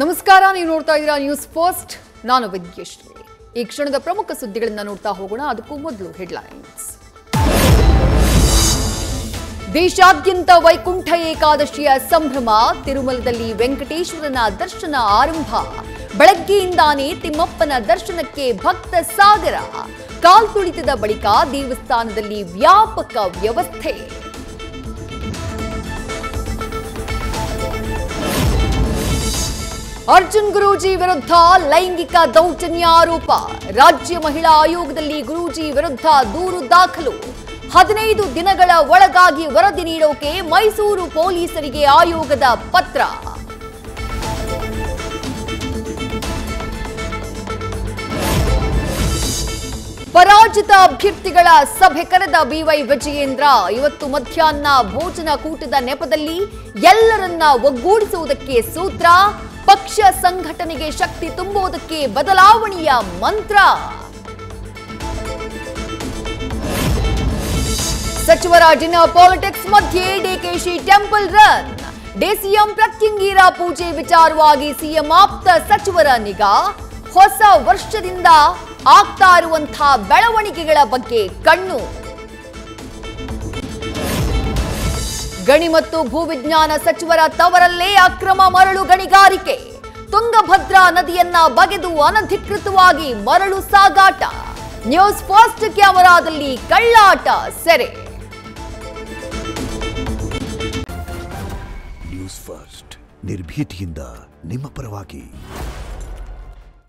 ನಮಸ್ಕಾರ, ನೀವು ನೋಡ್ತಾ ಇದ್ದೀರಾ ನ್ಯೂಸ್ ಫಸ್ಟ್. ನಾನು ವಿದ್ಯಶ್ರೀ. ಈ ಕ್ಷಣದ ಪ್ರಮುಖ ಸುದ್ದಿಗಳನ್ನು ನೋಡ್ತಾ ಹೋಗೋಣ. ಅದಕ್ಕೂ ಮೊದಲು ಹೆಡ್ಲೈನ್ಸ್. ದೇಶಾದ್ಯಂತ ವೈಕುಂಠ ಏಕಾದಶಿಯ ಸಂಭ್ರಮ. ತಿರುಮಲದಲ್ಲಿ ವೆಂಕಟೇಶ್ವರನ ದರ್ಶನ ಆರಂಭ. ಬೆಳಗ್ಗೆಯಿಂದಾನೇ ತಿಮ್ಮಪ್ಪನ ದರ್ಶನಕ್ಕೆ ಭಕ್ತ ಸಾಗರ. ಕಾಲ್ತುಳಿತದ ಬಳಿಕ ದೇವಸ್ಥಾನದಲ್ಲಿ ವ್ಯಾಪಕ ವ್ಯವಸ್ಥೆ. ಅರ್ಜುನ್ ಗುರೂಜಿ ವಿರುದ್ಧ ಲೈಂಗಿಕ ದೌರ್ಜನ್ಯ ಆರೋಪ. ರಾಜ್ಯ ಮಹಿಳಾ ಆಯೋಗದಲ್ಲಿ ಗುರೂಜಿ ವಿರುದ್ಧ ದೂರು ದಾಖಲು. 15 ದಿನಗಳ ಒಳಗಾಗಿ ವರದಿ ನೀಡೋಕೆ ಮೈಸೂರು ಪೊಲೀಸರಿಗೆ ಆಯೋಗದ ಪತ್ರ. ಪರಾಜಿತ ಅಭ್ಯರ್ಥಿಗಳ ಸಭೆ ಕರೆದ ಬಿವೈ ವಿಜಯೇಂದ್ರ. ಇವತ್ತು ಮಧ್ಯಾಹ್ನ ಭೋಜನ ಕೂಟದ ನೆಪದಲ್ಲಿ ಎಲ್ಲರನ್ನ ಒಗ್ಗೂಡಿಸುವುದಕ್ಕೆ ಸೂತ್ರ. ಪಕ್ಷ ಸಂಘಟನೆಗೆ ಶಕ್ತಿ ತುಂಬುವುದಕ್ಕೆ ಬದಲಾವಣೆಯ ಮಂತ್ರ. ಸಚಿವರ ಡಿನ್ನರ್ ಪಾಲಿಟಿಕ್ಸ್ ಮಧ್ಯೆ DKShi temple run. DCM Pratyangira ಪೂಜೆ ವಿಚಾರವಾಗಿ ಸಿಎಂ ಆಪ್ತ ಸಚಿವರ ನಿಗಾ. ಹೊಸ ವರ್ಷದಿಂದ ಆಗ್ತಾ ಇರುವಂತಹ ಬೆಳವಣಿಗೆಗಳ ಬಗ್ಗೆ ಕಣ್ಣು. ಗಣಿ ಮತ್ತು ಭೂವಿಜ್ಞಾನ ಸಚಿವರ ತವರಲ್ಲೇ ಅಕ್ರಮ ಮರಳು ಗಣಿಗಾರಿಕೆ. ತುಂಗಭದ್ರಾ ನದಿಯನ್ನ ಬಗೆದು ಅನಧಿಕೃತವಾಗಿ ಮರಳು ಸಾಗಾಟ. ನ್ಯೂಸ್ ಫಸ್ಟ್ ಕ್ಯಾಮೆರಾದಲ್ಲಿ ಕಳ್ಳಾಟ ಸೆರೆ. ನ್ಯೂಸ್ ಫಸ್ಟ್ ನಿರ್ಭೀತಿಯಿಂದ ನಿಮ್ಮ ಪರವಾಗಿ.